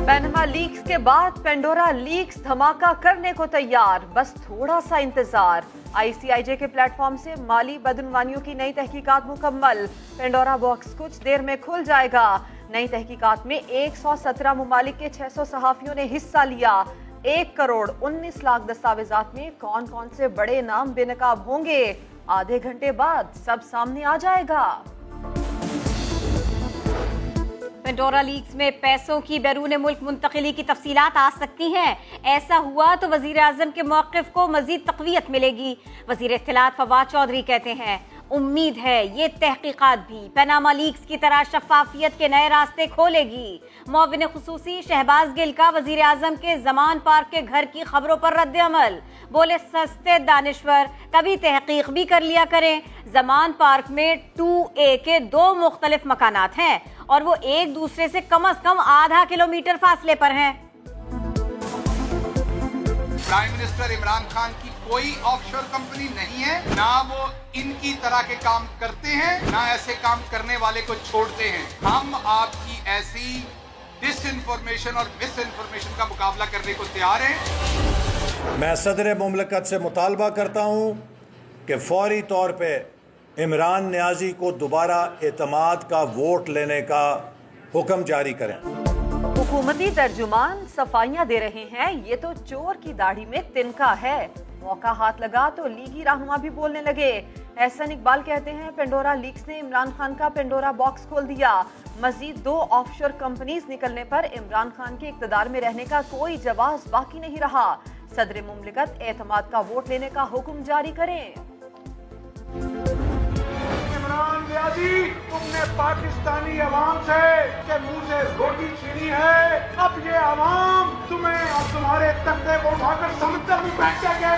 Panama leaks के बाद Pandora leaks धमाका करने को तैयार, बस थोड़ा सा इंतजार। आईसीआईजे के प्लेटफॉर्म से माली बदनवानियों की नई तहकीकात मुकम्मल। पेंडोरा बॉक्स कुछ देर में खुल जाएगा। नई तहकीकात में 117 मुमालिक के 600 सहाफियों ने हिस्सा लिया। 1 करोड़ 19 लाख दस्तावेजात में कौन कौन से बड़े नाम बेनकाब होंगे, आधे घंटे बाद सब सामने आ जाएगा। पेंडोरा लीक्स में पैसों की बैरून मुल्क मुंतकिली की तफसीलात आ सकती हैं। ऐसा हुआ तो वजीर आजम के मौक़िफ़ को मजीद तक़वियत मिलेगी। वजीर इत्तलात फवाद चौधरी कहते हैं, उम्मीद है ये तहकीकात भी पैनामा लीक्स की तरह शफाफियत के नए रास्ते खोलेगी। मुअव्विन खुसूसी शहबाज गिल का वजीर आजम के जमान पार्क के घर की खबरों पर रद्द अमल। बोले, सस्ते दानिश्वर, कभी तहकीक भी कर लिया करें। जमान पार्क में 2A के 2 मुख्तलिफ मकानात हैं और वो एक दूसरे से कम से कम आधा किलोमीटर फासले पर हैं। प्राइम मिनिस्टर इमरान खान की कोई ऑफशोर कंपनी नहीं है, ना वो इनकी तरह के काम करते हैं, ना ऐसे काम करने वाले को छोड़ते हैं। हम आपकी ऐसी डिसइंफॉर्मेशन और मिस इन्फॉर्मेशन का मुकाबला करने को तैयार हैं। मैं सदर मुमलकत से मुतालबा करता हूँ कि फौरी तौर पे इमरान नियाजी को दोबारा एतमाद का वोट लेने का हुक्म जारी करें। हुकूमती तर्जुमान सफाइयां दे रहे हैं, ये तो चोर की दाढ़ी में तिनका है। मौका हाथ लगा तो लीगी रहनुमा भी बोलने लगे। एहसन इकबाल कहते हैं, पेंडोरा लीक्स ने इमरान खान का पेंडोरा बॉक्स खोल दिया। मजीद 2 ऑफशोर कंपनीज निकलने पर इमरान खान के इक्तदार में रहने का कोई जवाब बाकी नहीं रहा। सदर मुमलिकत एतमाद का वोट लेने का हुक्म जारी करें। इमरान नियाजी, तुमने पाकिस्तानी अवाम से के मुंह से रोटी छीनी है। अब ये अवाम तुम्हें और तुम्हारे तख्ते को उठाकर समंदर में फेंकेंगे।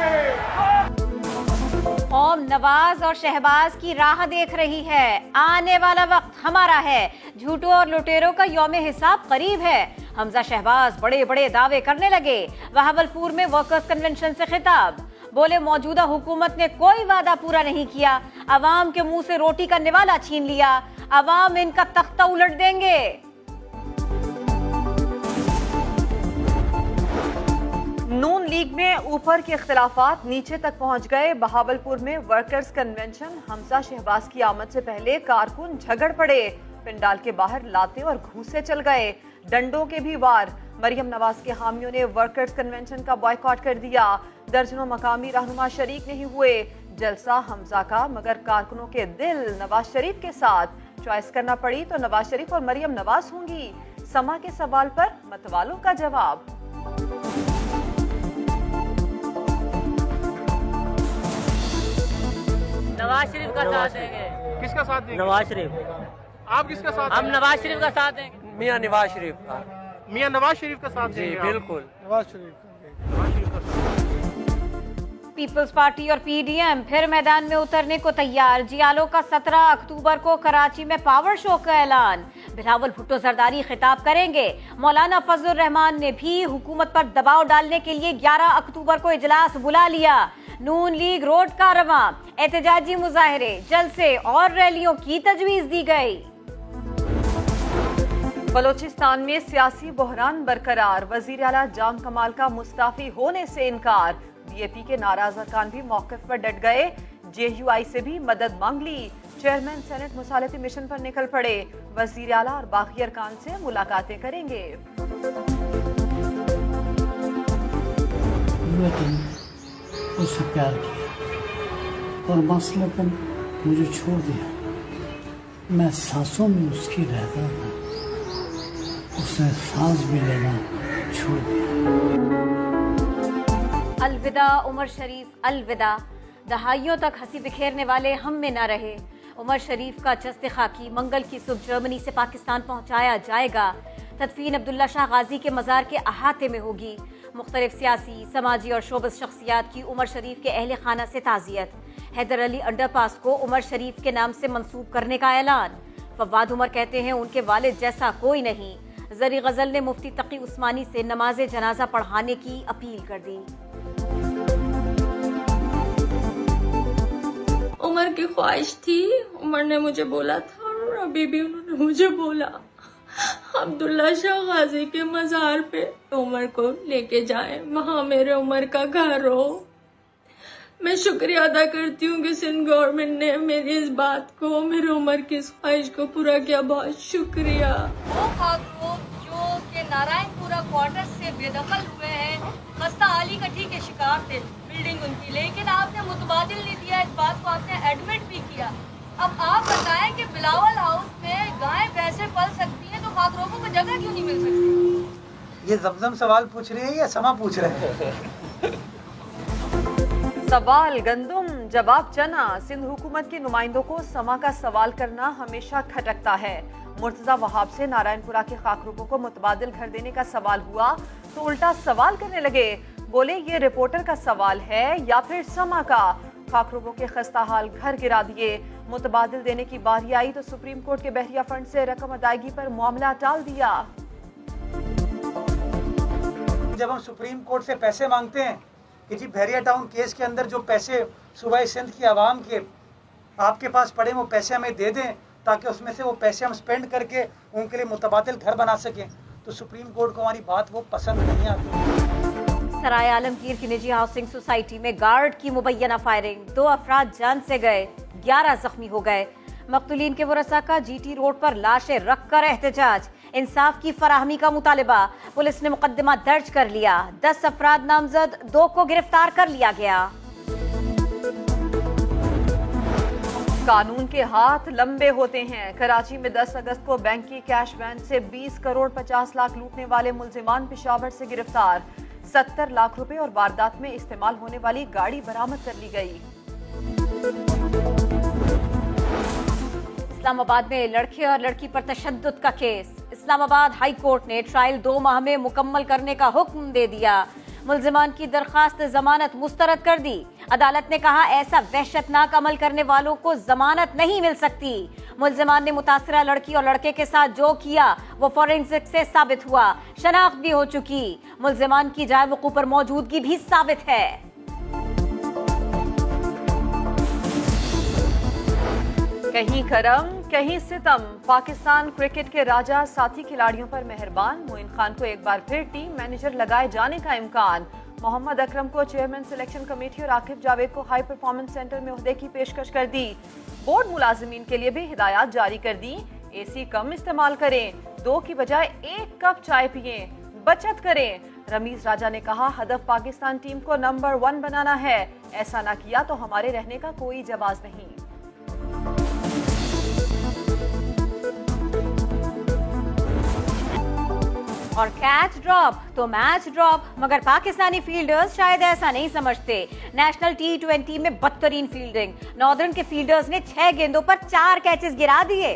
कौम नवाज और शहबाज की राह देख रही है। आने वाला वक्त हमारा है। झूठों और लुटेरों का यौम हिसाब करीब है। हमजा शहबाज बड़े बड़े दावे करने लगे। बहावलपुर में वर्कर्स कन्वेंशन से खिताब। बोले, मौजूदा हुकूमत ने कोई वादा पूरा नहीं किया। अवाम के मुंह से रोटी का निवाला छीन लिया। अवाम इनका तख्ता उलट देंगे। नून लीग में ऊपर के इख्तिलाफात नीचे तक पहुंच गए। बहावलपुर में वर्कर्स कन्वेंशन, हमजा शहबाज की आमद से पहले कारकुन झगड़ पड़े। पिंडाल के बाहर लाते और घूसे चल गए। डंडों के भी वार। मरियम नवाज के हामियों ने वर्कर्स कन्वेंशन का बॉयकॉट कर दिया। दर्जनों मकामी रहनुमा शरीक नहीं हुए। जलसा हमजा का, मगर कारकुनों के दिल नवाज शरीफ के साथ। चॉइस करना पड़ी तो नवाज शरीफ और मरियम नवाज होंगी। समा के सवाल पर मतवालों का जवाब। नवाज शरीफ का साथ देंगे। किसका साथ देंगे? नवाज शरीफ। आप किसका साथ? हम नवाज शरीफ का साथ देंगे। मियां नवाज शरीफ का। मियां नवाज शरीफ का साथ जी देंगे। बिल्कुल, नवाज शरीफ का साथ। पीपल्स पार्टी और पीडीएम फिर मैदान में उतरने को तैयार। जियालो का 17 अक्टूबर को कराची में पावर शो का ऐलान। बिलावल भुट्टो जरदारी खिताब करेंगे। मौलाना फजलुर रहमान ने भी हुकूमत पर दबाव डालने के लिए 11 अक्टूबर को इजलास बुला लिया। नून लीग रोड का रवां। एहतजाजी मुजाहरे, जलसे और रैलियों की तजवीज दी गई। बलोचिस्तान में सियासी बहरान बरकरार। वजीर आला जाम कमाल का मुस्ताफी होने से इनकार। बीएपी के नाराज अरकान भी मौक़िफ़ पर डट गए। जेयूआई से भी मदद मांग ली। चेयरमैन सेनेट मुसालती मिशन पर निकल पड़े। वजीर आला और बाकी अरकान से मुलाकातें करेंगे। उससे प्यार किया और मसलन मुझे छोड़ दिया। मैं सांसों में उसकी रहता था, उसने सांस भी लेना छोड़ दिया। अलविदा उमर शरीफ, अलविदा। दहाइयों तक हंसी बिखेरने वाले हम में न रहे। उमर शरीफ का जस्ते खाकी मंगल की सुबह जर्मनी से पाकिस्तान पहुंचाया जाएगा। तदफीन अब्दुल्ला शाह गाजी के मज़ार के अहाते में होगी। मुख्तलिफ सियासी, समाजी और शोबस शख्सियात की उमर शरीफ के अहले खाना से ताज़ियत। हैदर अली अंडरपास को उमर शरीफ के नाम से मंसूब करने का ऐलान। फवाद उमर कहते हैं, उनके वालिद जैसा कोई नहीं। जरी गजल ने मुफ्ती तकी उस्मानी से नमाज जनाजा पढ़ाने की अपील कर दी। उमर की ख्वाहिश थी, उमर ने मुझे बोला था और अभी भी उन्होंने मुझे बोला अब्दुल्ला शाह गाजी के मज़ार पे उमर को लेके जाएं, वहाँ मेरे उमर का घर हो। मैं शुक्रिया अदा करती हूँ कि सिंध गवर्नमेंट ने मेरी इस बात को, मेरी उम्र की इस ख्वाहिश को पूरा किया। बहुत शुक्रिया। वो खाक जो के नारायणपुरा क्वार्टर से बेदखल हुए हैं, खस्ता हाली कटी के शिकार थे बिल्डिंग उनकी, लेकिन आपने मुतबादिल नहीं दिया, इस बात को आपने एडमिट भी किया। अब आप बताएं कि बिलावल हाउस में गायें भैंसें पल सकती हैं तो खाकरोगों को जगह क्यों नहीं मिल सकती? ये जमजम सवाल पूछ रही है या समा पूछ रहे हैं? सवाल गंदुम, जवाब चना। सिंध हुकूमत के नुमाइंदों को समा का सवाल करना हमेशा खटकता है। मुर्तजा वहाब से नारायणपुरा के खाकरोगों को मुतबादिल घर देने का सवाल हुआ तो उल्टा सवाल करने लगे। बोले ये रिपोर्टर का सवाल है या फिर समा का। खाकरोगों के खस्ता हाल घर गिरा दिए। मुतबादिल देने की बारी आई तो सुप्रीम कोर्ट के बहरिया फंड से रकम अदायगी पर मामला टाल दिया। जब हम सुप्रीम कोर्ट से पैसे मांगते हैं कि जी बहरिया टाउन केस के अंदर जो पैसे सूबाई सिंध की आवाम के आपके पास पड़े वो पैसे हमें दे दें ताकि उसमें से वो पैसे हम स्पेंड करके उनके लिए मुतबादिल घर बना सकें, तो सुप्रीम कोर्ट को हमारी बात वो पसंद नहीं आती। सराय आलमगीर की निजी हाउसिंग सोसाइटी में गार्ड की मुबैना फायरिंग, 2 अफराद जान से गए, 11 जख्मी हो गए। मकतूलीन के वरसा का जीटी रोड पर लाशें रखकर एहतजाज, इंसाफ की फराहमी का मुतालिबा। पुलिस ने मुकदमा दर्ज कर लिया, 10 अफराद नामजद, 2 को गिरफ्तार कर लिया गया। कानून के हाथ लंबे होते हैं। कराची में 10 अगस्त को बैंक की कैश वैन से 20 करोड़ 50 लाख लूटने वाले मुल्जिमान पेशावर से गिरफ्तार। 70 लाख रुपए और वारदात में इस्तेमाल होने वाली गाड़ी बरामद कर ली गई। इस्लामाबाद में लड़के और लड़की पर तशद्दुद का केस। इस्लामाबाद हाई कोर्ट ने ट्रायल 2 माह में मुकम्मल करने का हुक्म दे दिया। मुल्जिमान की दरखास्त जमानत मुस्तरद कर दी। अदालत ने कहा ऐसा वहशतनाक अमल करने वालों को जमानत नहीं मिल सकती। मुल्जिमान ने मुतासरा लड़की और लड़के के साथ जो किया वो फोरेंसिक से साबित हुआ, शनाख्त भी हो चुकी। मुल्जिमान की जाए वकूफ पर मौजूदगी भी साबित है। कहीं करम कहीं सितम। पाकिस्तान क्रिकेट के राजा साथी खिलाड़ियों पर मेहरबान। मोइन खान को एक बार फिर टीम मैनेजर लगाए जाने का इम्कान। मोहम्मद अकरम को चेयरमैन सिलेक्शन कमेटी और आकिब जावेद को हाई परफॉर्मेंस सेंटर में ओहदे की पेशकश कर दी। बोर्ड मुलाजिमीन के लिए भी हिदायत जारी कर दी। एसी कम इस्तेमाल करें, 2 की बजाय 1 कप चाय पिएं, बचत करें। रमीज राजा ने कहा हदफ पाकिस्तान टीम को नंबर 1 बनाना है, ऐसा ना किया तो हमारे रहने का कोई जवाब नहीं। और कैच ड्रॉप तो मैच ड्रॉप, मगर पाकिस्तानी फील्डर्स शायद ऐसा नहीं समझते। नेशनल T20 में बदतरीन फील्डिंग। नॉर्दर्न के फील्डर्स ने 6 गेंदों पर 4 कैचेस गिरा दिए।